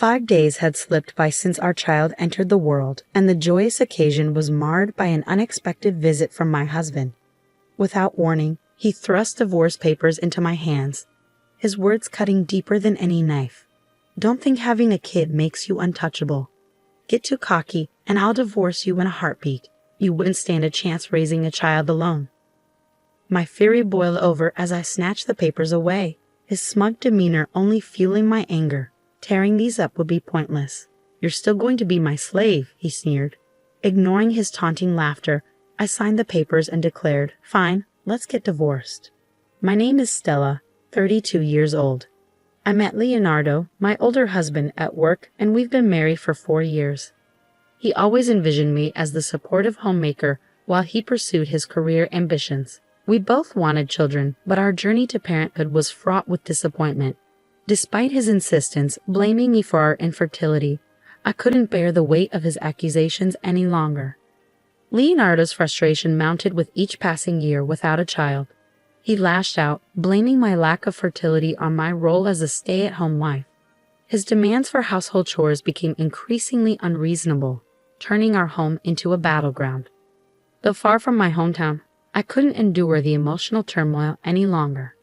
5 days had slipped by since our child entered the world, and the joyous occasion was marred by an unexpected visit from my husband. Without warning, he thrust divorce papers into my hands, his words cutting deeper than any knife. "Don't think having a kid makes you untouchable. Get too cocky, and I'll divorce you in a heartbeat. You wouldn't stand a chance raising a child alone." My fury boiled over as I snatched the papers away, his smug demeanor only fueling my anger. Tearing these up would be pointless. "You're still going to be my slave," he sneered. Ignoring his taunting laughter, I signed the papers and declared, "Fine, let's get divorced." My name is Stella, 32 years old. I met Leonardo, my older husband, at work, and we've been married for 4 years. He always envisioned me as the supportive homemaker while he pursued his career ambitions. We both wanted children, but our journey to parenthood was fraught with disappointment. Despite his insistence, blaming me for our infertility, I couldn't bear the weight of his accusations any longer. Leonardo's frustration mounted with each passing year without a child. He lashed out, blaming my lack of fertility on my role as a stay-at-home wife. His demands for household chores became increasingly unreasonable, turning our home into a battleground. Though far from my hometown, I couldn't endure the emotional turmoil any longer.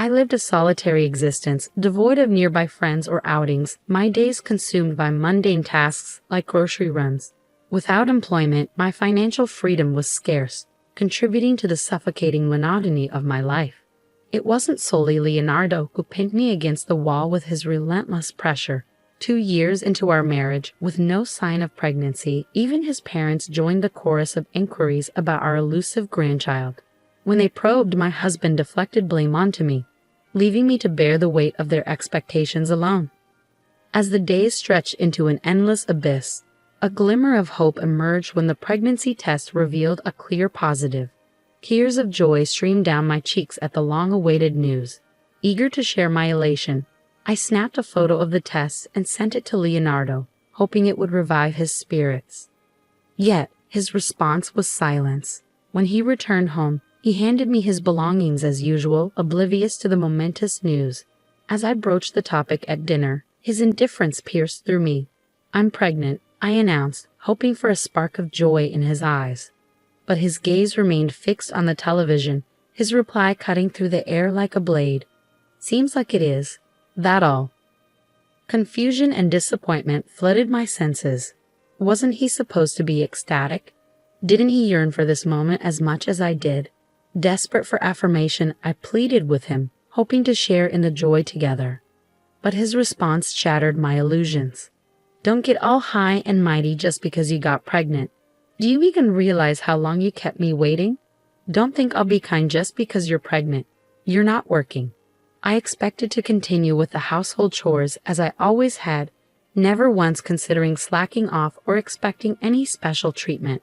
I lived a solitary existence, devoid of nearby friends or outings, my days consumed by mundane tasks like grocery runs. Without employment, my financial freedom was scarce, contributing to the suffocating monotony of my life. It wasn't solely Leonardo who pinned me against the wall with his relentless pressure. 2 years into our marriage, with no sign of pregnancy, even his parents joined the chorus of inquiries about our elusive grandchild. When they probed, my husband deflected blame onto me, leaving me to bear the weight of their expectations alone. As the days stretched into an endless abyss, a glimmer of hope emerged when the pregnancy test revealed a clear positive. Tears of joy streamed down my cheeks at the long-awaited news. Eager to share my elation, I snapped a photo of the test and sent it to Leonardo, hoping it would revive his spirits. Yet, his response was silence. When he returned home, he handed me his belongings as usual, oblivious to the momentous news. As I broached the topic at dinner, his indifference pierced through me. "I'm pregnant," I announced, hoping for a spark of joy in his eyes. But his gaze remained fixed on the television, his reply cutting through the air like a blade. "Seems like it is. That all." Confusion and disappointment flooded my senses. Wasn't he supposed to be ecstatic? Didn't he yearn for this moment as much as I did? Desperate for affirmation, I pleaded with him, hoping to share in the joy together. But his response shattered my illusions. "Don't get all high and mighty just because you got pregnant. Do you even realize how long you kept me waiting? Don't think I'll be kind just because you're pregnant. You're not working." I expected to continue with the household chores as I always had, never once considering slacking off or expecting any special treatment.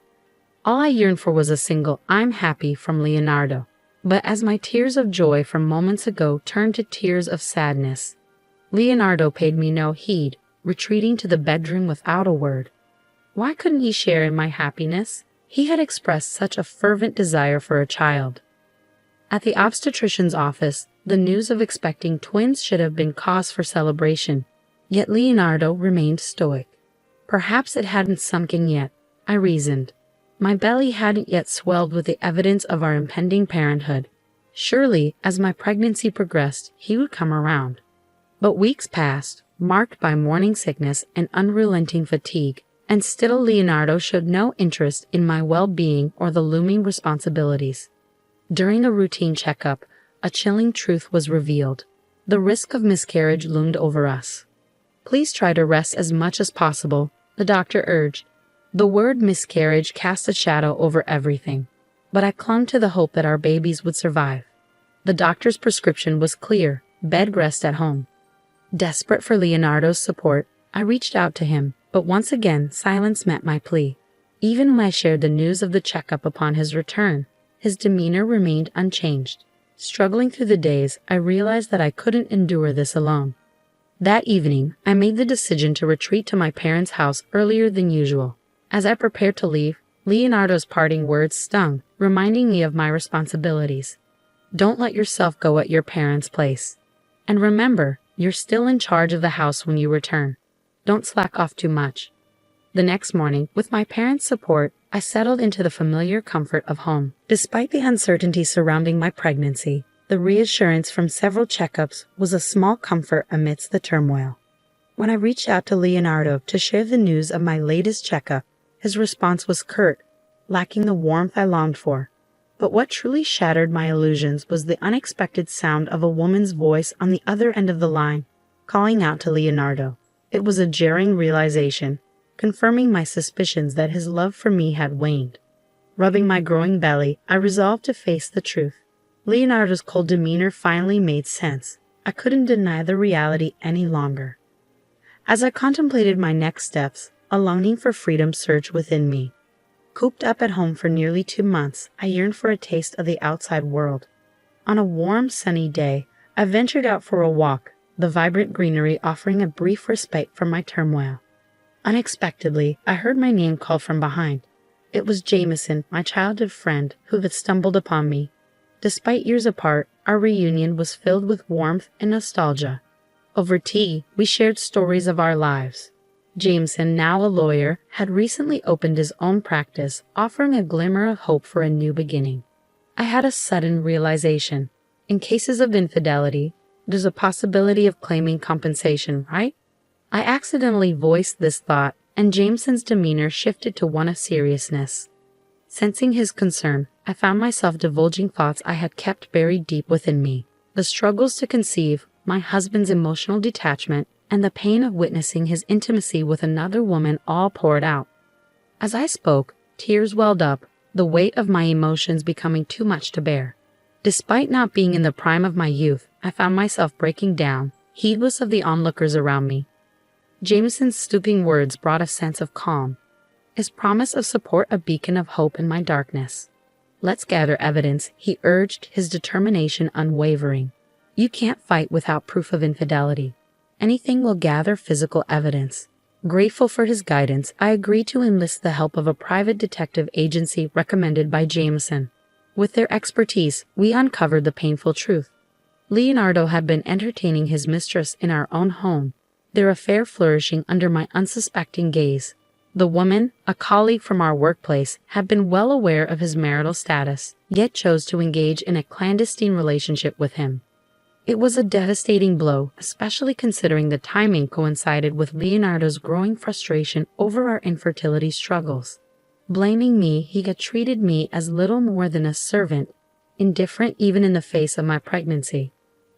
All I yearned for was a single "I'm happy" from Leonardo. But as my tears of joy from moments ago turned to tears of sadness, Leonardo paid me no heed, retreating to the bedroom without a word. Why couldn't he share in my happiness? He had expressed such a fervent desire for a child. At the obstetrician's office, the news of expecting twins should have been cause for celebration, yet Leonardo remained stoic. Perhaps it hadn't sunk in yet, I reasoned. My belly hadn't yet swelled with the evidence of our impending parenthood. Surely, as my pregnancy progressed, he would come around. But weeks passed, marked by morning sickness and unrelenting fatigue, and still Leonardo showed no interest in my well-being or the looming responsibilities. During a routine checkup, a chilling truth was revealed. The risk of miscarriage loomed over us. "Please try to rest as much as possible," the doctor urged. The word miscarriage cast a shadow over everything, but I clung to the hope that our babies would survive. The doctor's prescription was clear: bed rest at home. Desperate for Leonardo's support, I reached out to him, but once again silence met my plea. Even when I shared the news of the checkup upon his return, his demeanor remained unchanged. Struggling through the days, I realized that I couldn't endure this alone. That evening, I made the decision to retreat to my parents' house earlier than usual. As I prepared to leave, Leonardo's parting words stung, reminding me of my responsibilities. "Don't let yourself go at your parents' place. And remember, you're still in charge of the house when you return." Don't slack off too much. The next morning, with my parents' support, I settled into the familiar comfort of home. Despite the uncertainty surrounding my pregnancy, the reassurance from several checkups was a small comfort amidst the turmoil. When I reached out to Leonardo to share the news of my latest checkup, his response was curt, lacking the warmth I longed for. But what truly shattered my illusions was the unexpected sound of a woman's voice on the other end of the line, calling out to Leonardo. It was a jarring realization, confirming my suspicions that his love for me had waned. Rubbing my growing belly, I resolved to face the truth. Leonardo's cold demeanor finally made sense. I couldn't deny the reality any longer. As I contemplated my next steps, a longing for freedom surged within me. Cooped up at home for nearly 2 months, I yearned for a taste of the outside world. On a warm, sunny day, I ventured out for a walk, the vibrant greenery offering a brief respite from my turmoil. Unexpectedly, I heard my name called from behind. It was Jameson, my childhood friend, who had stumbled upon me. Despite years apart, our reunion was filled with warmth and nostalgia. Over tea, we shared stories of our lives. Jameson, now a lawyer, had recently opened his own practice, offering a glimmer of hope for a new beginning. I had a sudden realization. In cases of infidelity, there's a possibility of claiming compensation, right? I accidentally voiced this thought, and Jameson's demeanor shifted to one of seriousness. Sensing his concern, I found myself divulging thoughts I had kept buried deep within me. The struggles to conceive, my husband's emotional detachment, and the pain of witnessing his intimacy with another woman all poured out. As I spoke, tears welled up, the weight of my emotions becoming too much to bear. Despite not being in the prime of my youth, I found myself breaking down, heedless of the onlookers around me. Jameson's stooping words brought a sense of calm, his promise of support a beacon of hope in my darkness. "Let's gather evidence," he urged, his determination unwavering. "You can't fight without proof of infidelity. Anything will gather physical evidence." Grateful for his guidance, I agreed to enlist the help of a private detective agency recommended by Jameson. With their expertise, we uncovered the painful truth. Leonardo had been entertaining his mistress in our own home, their affair flourishing under my unsuspecting gaze. The woman, a colleague from our workplace, had been well aware of his marital status, yet chose to engage in a clandestine relationship with him. It was a devastating blow, especially considering the timing coincided with Leonardo's growing frustration over our infertility struggles. Blaming me, he had treated me as little more than a servant, indifferent even in the face of my pregnancy.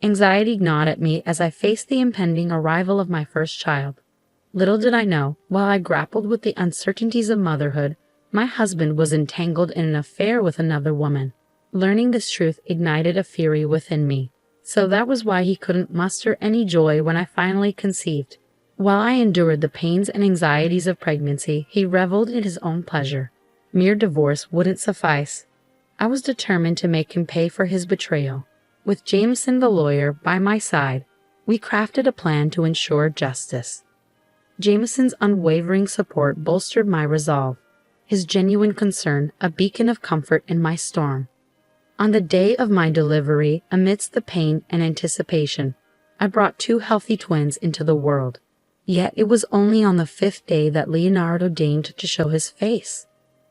Anxiety gnawed at me as I faced the impending arrival of my first child. Little did I know, while I grappled with the uncertainties of motherhood, my husband was entangled in an affair with another woman. Learning this truth ignited a fury within me. So that was why he couldn't muster any joy when I finally conceived. While I endured the pains and anxieties of pregnancy, he reveled in his own pleasure. Mere divorce wouldn't suffice. I was determined to make him pay for his betrayal. With Jameson the lawyer by my side, we crafted a plan to ensure justice. Jameson's unwavering support bolstered my resolve, his genuine concern a beacon of comfort in my storm. On the day of my delivery, amidst the pain and anticipation, I brought 2 healthy twins into the world. Yet it was only on the 5th day that Leonardo deigned to show his face.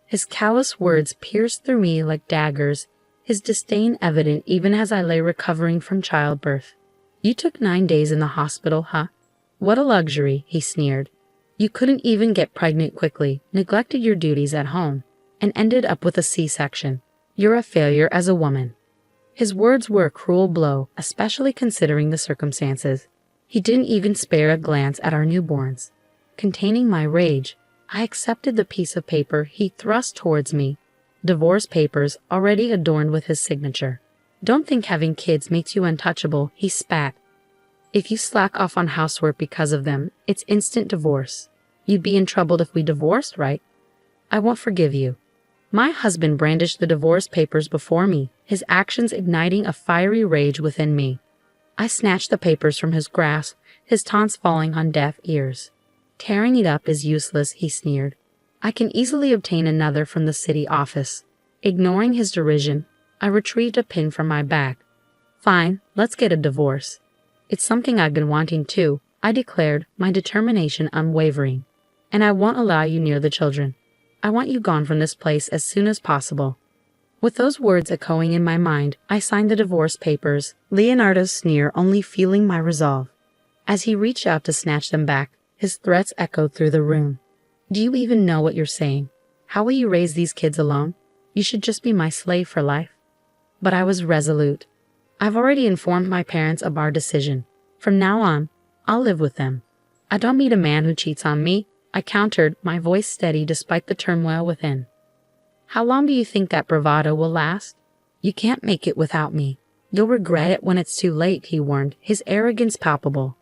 His callous words pierced through me like daggers, his disdain evident even as I lay recovering from childbirth. "You took 9 days in the hospital, huh? What a luxury," he sneered. "You couldn't even get pregnant quickly, neglected your duties at home, and ended up with a C-section. You're a failure as a woman." His words were a cruel blow, especially considering the circumstances. He didn't even spare a glance at our newborns. Containing my rage, I accepted the piece of paper he thrust towards me. Divorce papers already adorned with his signature. "Don't think having kids makes you untouchable," he spat. "If you slack off on housework because of them, it's instant divorce. You'd be in trouble if we divorced, right? I won't forgive you." My husband brandished the divorce papers before me, his actions igniting a fiery rage within me. I snatched the papers from his grasp, his taunts falling on deaf ears. "Tearing it up is useless," he sneered. "I can easily obtain another from the city office." Ignoring his derision, I retrieved a pin from my bag. "Fine, let's get a divorce. It's something I've been wanting too. I declared, my determination unwavering. And I won't allow you near the children. I want you gone from this place as soon as possible. With those words echoing in my mind, I signed the divorce papers, Leonardo's sneer only fueling my resolve. As he reached out to snatch them back, his threats echoed through the room. Do you even know what you're saying? How will you raise these kids alone? You should just be my slave for life. But I was resolute. I've already informed my parents of our decision. From now on, I'll live with them. I don't meet a man who cheats on me, I countered, my voice steady despite the turmoil within. How long do you think that bravado will last? You can't make it without me. You'll regret it when it's too late, he warned, his arrogance palpable.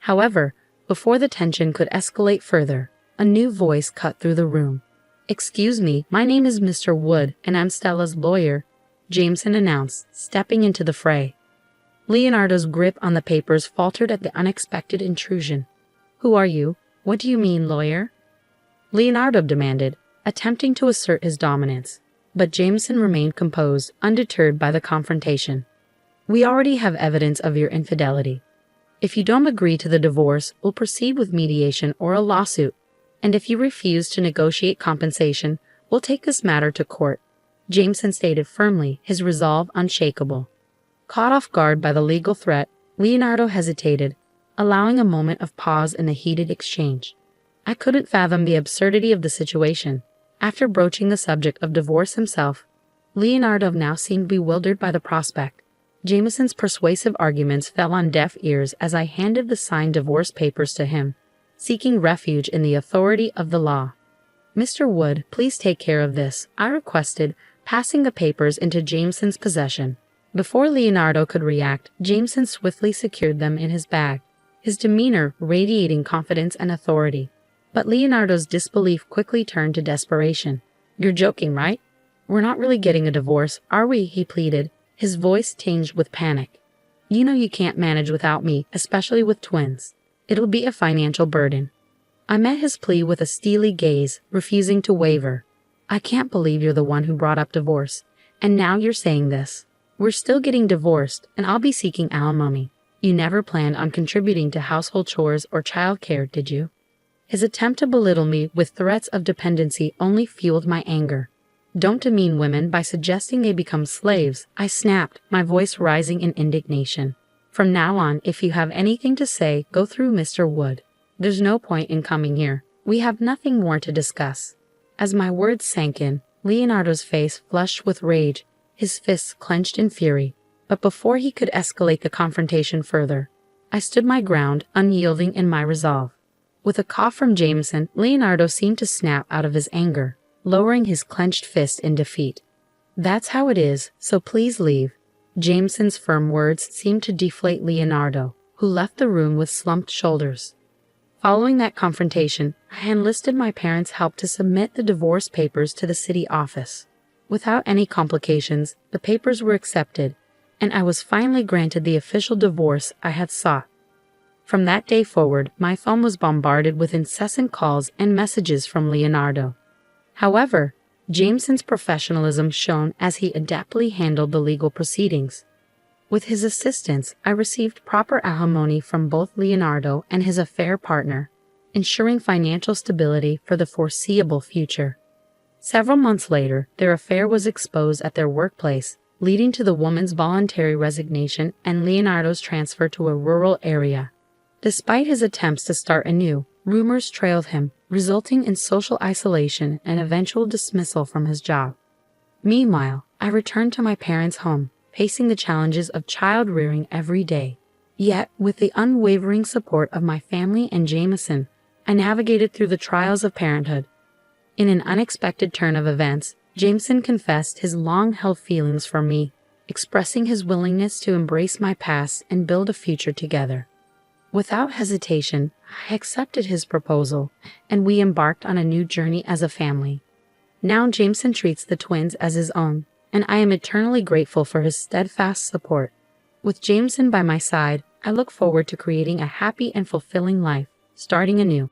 However, before the tension could escalate further, a new voice cut through the room. Excuse me, my name is Mr. Wood, and I'm Stella's lawyer, Jameson announced, stepping into the fray. Leonardo's grip on the papers faltered at the unexpected intrusion. Who are you? What do you mean, lawyer? Leonardo demanded, attempting to assert his dominance. But Jameson remained composed, undeterred by the confrontation. We already have evidence of your infidelity. If you don't agree to the divorce, we'll proceed with mediation or a lawsuit. And if you refuse to negotiate compensation, we'll take this matter to court, Jameson stated firmly, his resolve unshakable. Caught off guard by the legal threat, Leonardo hesitated, allowing a moment of pause in the heated exchange. I couldn't fathom the absurdity of the situation. After broaching the subject of divorce himself, Leonardo now seemed bewildered by the prospect. Jameson's persuasive arguments fell on deaf ears as I handed the signed divorce papers to him, seeking refuge in the authority of the law. Mr. Wood, please take care of this, I requested, passing the papers into Jameson's possession. Before Leonardo could react, Jameson swiftly secured them in his bag, his demeanor radiating confidence and authority. But Leonardo's disbelief quickly turned to desperation. You're joking, right? We're not really getting a divorce, are we? He pleaded, his voice tinged with panic. You know you can't manage without me, especially with twins. It'll be a financial burden. I met his plea with a steely gaze, refusing to waver. I can't believe you're the one who brought up divorce, and now you're saying this. We're still getting divorced, and I'll be seeking alimony. You never planned on contributing to household chores or childcare, did you? His attempt to belittle me with threats of dependency only fueled my anger. Don't demean women by suggesting they become slaves, I snapped, my voice rising in indignation. From now on, if you have anything to say, go through Mr. Wood. There's no point in coming here. We have nothing more to discuss. As my words sank in, Leonardo's face flushed with rage, his fists clenched in fury. But before he could escalate the confrontation further, I stood my ground, unyielding in my resolve. With a cough from Jameson, Leonardo seemed to snap out of his anger, lowering his clenched fist in defeat. That's how it is, so please leave. Jameson's firm words seemed to deflate Leonardo, who left the room with slumped shoulders. Following that confrontation, I enlisted my parents' help to submit the divorce papers to the city office. Without any complications, the papers were accepted, and I was finally granted the official divorce I had sought. From that day forward, my phone was bombarded with incessant calls and messages from Leonardo. However, Jameson's professionalism shone as he adeptly handled the legal proceedings. With his assistance, I received proper alimony from both Leonardo and his affair partner, ensuring financial stability for the foreseeable future. Several months later, their affair was exposed at their workplace, leading to the woman's voluntary resignation and Leonardo's transfer to a rural area. Despite his attempts to start anew, rumors trailed him, resulting in social isolation and eventual dismissal from his job. Meanwhile, I returned to my parents' home, facing the challenges of child-rearing every day. Yet, with the unwavering support of my family and Jameson, I navigated through the trials of parenthood. In an unexpected turn of events, Jameson confessed his long-held feelings for me, expressing his willingness to embrace my past and build a future together. Without hesitation, I accepted his proposal, and we embarked on a new journey as a family. Now Jameson treats the twins as his own, and I am eternally grateful for his steadfast support. With Jameson by my side, I look forward to creating a happy and fulfilling life, starting anew.